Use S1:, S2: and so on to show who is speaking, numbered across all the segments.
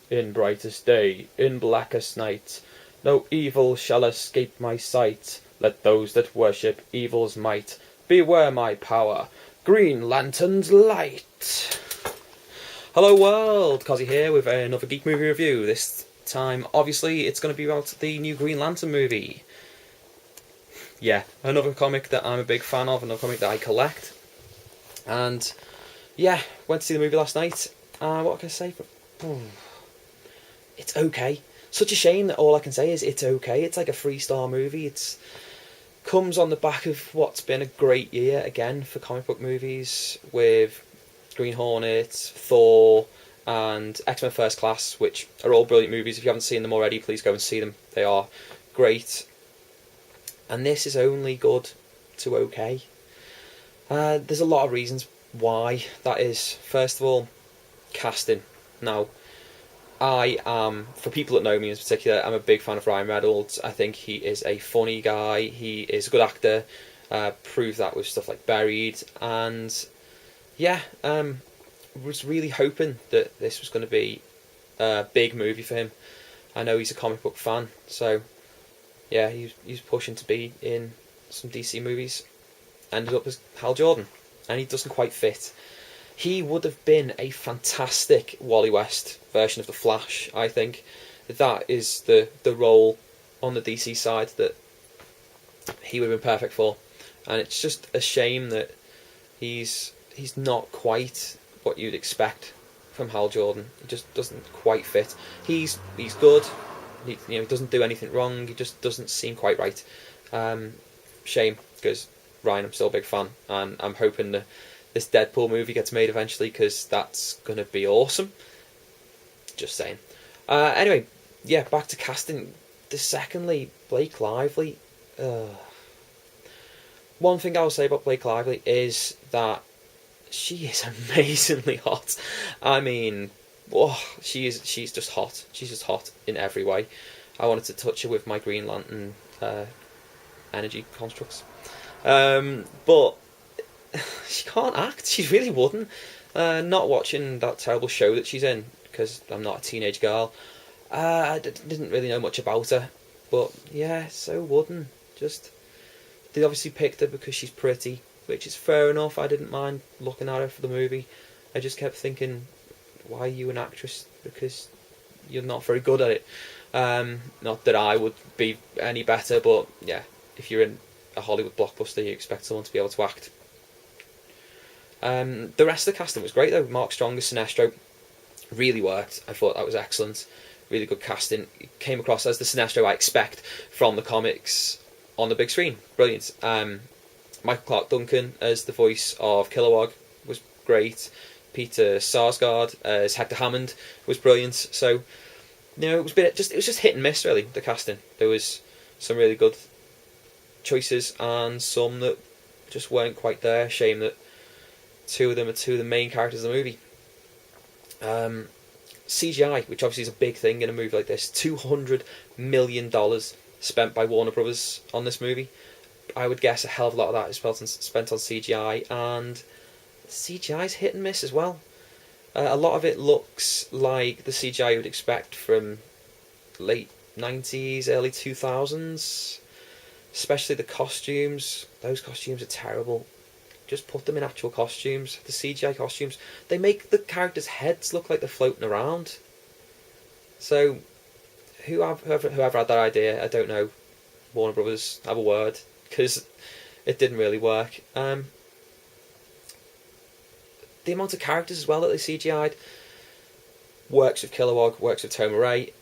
S1: In brightest day, in blackest night, no evil shall escape my sight. Let those that worship evil's might beware my power. Green Lantern's light. Hello world, Cossy here with another Geek movie review. This time, obviously, it's going to be about the new Green Lantern movie. Yeah, another comic that I'm a big fan of, another comic that I collect. And yeah, went to see the movie last night. What can I say? It's okay. Such a shame that all I can say is it's okay. It's like a 3-star movie. It's comes on the back of what's been a great year again for comic book movies with Green Hornet, Thor, and X-Men First Class, which are all brilliant movies. If you haven't seen them already, please go and see them. They are great. And this is only good to okay. There's a lot of reasons why that is. First of all, casting. Now, I am, for people that know me in particular, I'm a big fan of Ryan Reynolds. I think he is a funny guy. He is a good actor. Proved that with stuff like Buried. And yeah, was really hoping that this was going to be a big movie for him. I know he's a comic book fan, so yeah, he's pushing to be in some DC movies. Ended up as Hal Jordan, and he doesn't quite fit. He would have been a fantastic Wally West version of the Flash. I think that is the role on the DC side that he would have been perfect for, and it's just a shame that he's not quite what you'd expect from Hal Jordan. He just doesn't quite fit. He's good. He doesn't do anything wrong. He just doesn't seem quite right. Shame, because Ryan, I'm still a big fan, and I'm hoping that this Deadpool movie gets made eventually, because that's going to be awesome. Just saying. Anyway, yeah, back to casting. Secondly, Blake Lively. One thing I'll say about Blake Lively is that she is amazingly hot. I mean, she's just hot. She's just hot in every way. I wanted to touch her with my Green Lantern energy constructs. But she can't act. She really wouldn't. Not watching that terrible show that she's in, because I'm not a teenage girl. I didn't really know much about her. But yeah, so wouldn't. They obviously picked her because she's pretty, which is fair enough. I didn't mind looking at her for the movie. I just kept thinking, why are you an actress? Because you're not very good at it. Not that I would be any better, but yeah, if you're in a Hollywood blockbuster, you expect someone to be able to act. The rest of the casting was great though. Mark Strong as Sinestro really worked. I thought that was excellent. Really good casting. It came across as the Sinestro I expect from the comics on the big screen. Brilliant. Michael Clark Duncan as the voice of Kilowog was great. Peter Sarsgaard as Hector Hammond was brilliant. So, it was just hit and miss really, the casting. There was some really good choices and some that just weren't quite there. Shame that two of them are two of the main characters of the movie. CGI, which obviously is a big thing in a movie like this. $200 million spent by Warner Brothers on this movie. I would guess a hell of a lot of that is spent on CGI, and CGI's hit and miss as well. A lot of it looks like the CGI you would expect from late 90s, early 2000s. Especially the costumes. Those costumes are terrible. Just put them in actual costumes. The CGI costumes, they make the characters' heads look like they're floating around. So, whoever had that idea, I don't know. Warner Brothers, have a word, because it didn't really work. The amount of characters as well that they CGI'd works with Kilowog, works with Tom Ray.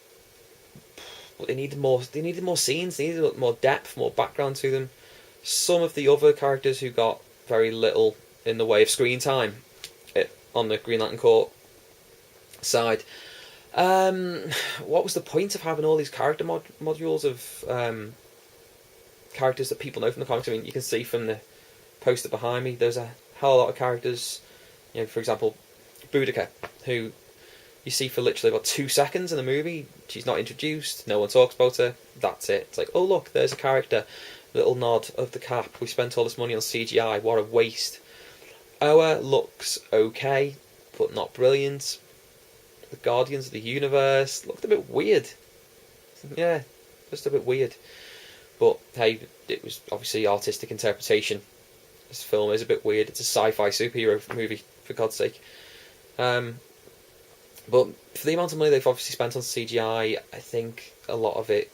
S1: But they needed more scenes. They needed more depth, more background to them. Some of the other characters who got very little in the way of screen time on the Green Lantern Corps side. What was the point of having all these character modules of characters that people know from the comics? I mean, you can see from the poster behind me, there's a hell of a lot of characters. For example, Boudica, who you see for literally about 2 seconds in the movie. She's not introduced, no one talks about her, that's it. It's like, oh look, there's a character. Little nod of the cap. We spent all this money on CGI, what a waste. Oa looks okay, but not brilliant. the Guardians of the Universe. Looked a bit weird. Yeah, just a bit weird. But hey, it was obviously artistic interpretation. This film is a bit weird. It's a sci-fi superhero movie, for God's sake. But for the amount of money they've obviously spent on CGI, I think a lot of it...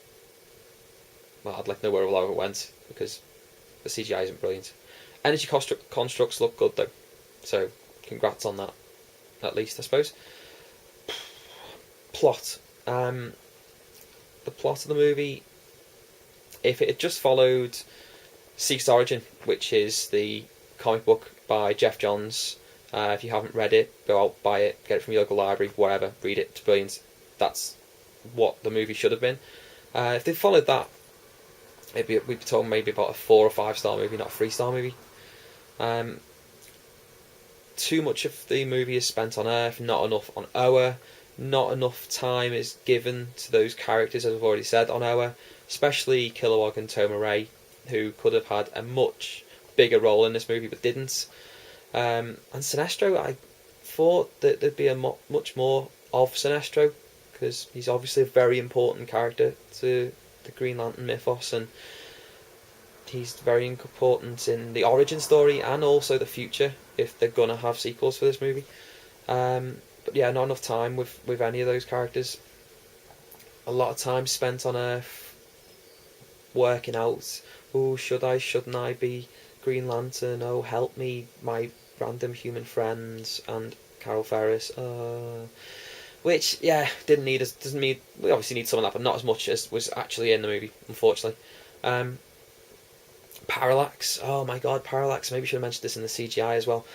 S1: Well, I'd like to know where a lot of it went, because the CGI isn't brilliant. Energy constructs look good, though. So, congrats on that, at least, I suppose. Plot. The plot of the movie, if it had just followed Secret Origin, which is the comic book by Jeff Johns... if you haven't read it, go out, buy it, get it from your local library, wherever, read it, it's brilliant. That's what the movie should have been. If they followed that, we'd be talking maybe about a 4 or 5 star movie, not a 3-star movie. Too much of the movie is spent on Earth, not enough on Oa. Not enough time is given to those characters, as I've already said, on Oa, especially Kilowog and Toma Ray, who could have had a much bigger role in this movie but didn't. And Sinestro, I thought that there'd be much more of Sinestro, because he's obviously a very important character to the Green Lantern mythos, and he's very important in the origin story and also the future, if they're going to have sequels for this movie. But yeah, not enough time with any of those characters. A lot of time spent on Earth working out, oh, shouldn't I be Green Lantern? Oh, help me, my random human friends, and Carol Ferris. Which, yeah, doesn't need. We obviously need some of that, but not as much as was actually in the movie, unfortunately. Parallax. Oh my god, Parallax. Maybe should have mentioned this in the CGI as well.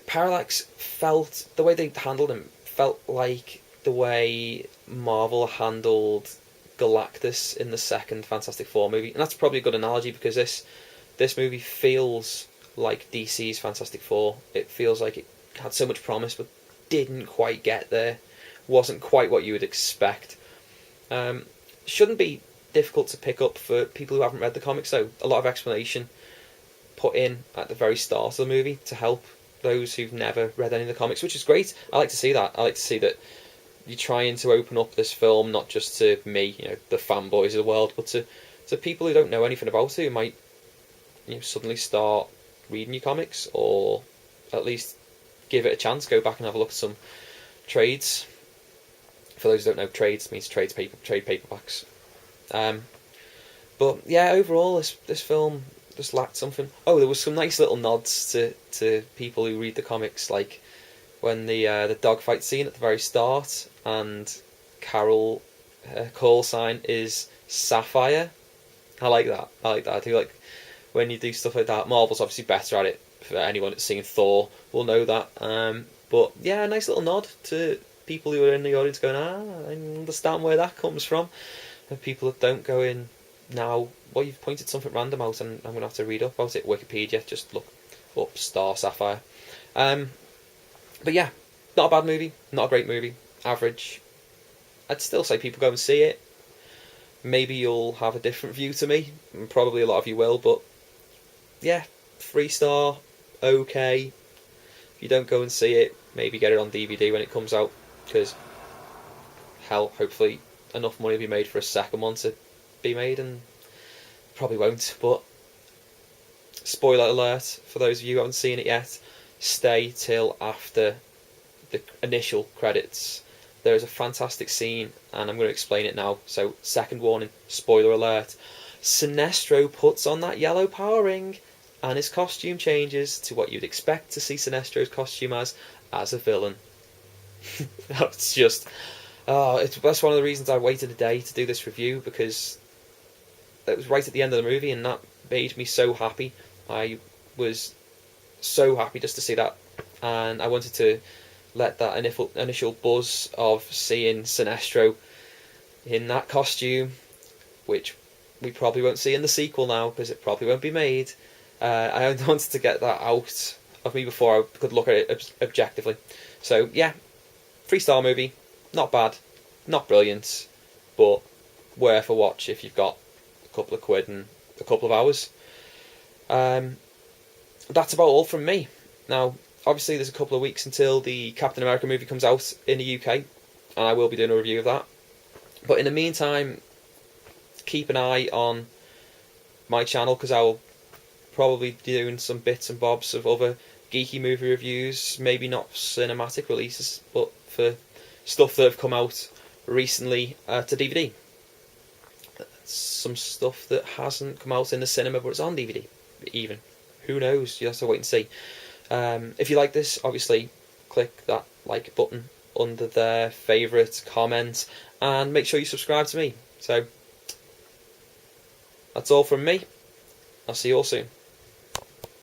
S1: Parallax felt, the way they handled him felt like the way Marvel handled Galactus in the second Fantastic Four movie, and that's probably a good analogy, because this movie feels like DC's Fantastic Four. It feels like it had so much promise but didn't quite get there. Wasn't quite what you would expect. Shouldn't be difficult to pick up for people who haven't read the comics, though. A lot of explanation put in at the very start of the movie to help those who've never read any of the comics, which is great. I like to see that. I like to see that you're trying to open up this film not just to me, the fanboys of the world, but to people who don't know anything about it, who might suddenly start reading your comics, or at least give it a chance. Go back and have a look at some trades. For those who don't know, trades means trade paperbacks. But yeah, overall, this film just lacked something. Oh, there was some nice little nods to people who read the comics, like when the dogfight scene at the very start, and Carol, her call sign is Sapphire. I like that. I do like when you do stuff like that. Marvel's obviously better at it. For anyone that's seen Thor will know that. But yeah, a nice little nod to people who are in the audience going, I understand where that comes from. And people that don't go in now, well, you've pointed something random out, and I'm going to have to read up about it. Wikipedia, just look up Star Sapphire. But yeah, not a bad movie, not a great movie, average. I'd still say people go and see it. Maybe you'll have a different view to me, and probably a lot of you will, but yeah, 3-star, okay. If you don't go and see it, maybe get it on DVD when it comes out, because hell, hopefully enough money will be made for a second one to be made, and probably won't. But spoiler alert for those of you who haven't seen it yet, stay till after the initial credits. There is a fantastic scene, and I'm going to explain it now. So, second warning, spoiler alert. Sinestro puts on that yellow power ring, and his costume changes to what you'd expect to see Sinestro's costume as a villain. That's just... that's one of the reasons I waited a day to do this review, because it was right at the end of the movie, and that made me so happy. I was so happy just to see that, and I wanted to let that initial buzz of seeing Sinestro in that costume, which we probably won't see in the sequel now, because it probably won't be made. I wanted to get that out of me before I could look at it objectively. So yeah, 3-star movie, not bad, not brilliant, but worth a watch if you've got a couple of quid and a couple of hours. That's about all from me. Now, obviously there's a couple of weeks until the Captain America movie comes out in the UK, and I will be doing a review of that. But in the meantime, keep an eye on my channel, because I'll probably be doing some bits and bobs of other geeky movie reviews, maybe not cinematic releases, but for stuff that have come out recently to DVD. Some stuff that hasn't come out in the cinema but it's on DVD even. Who knows? You have to wait and see. If you like this, obviously click that like button under there, favourite, comment, and make sure you subscribe to me. So that's all from me. I'll see you all soon.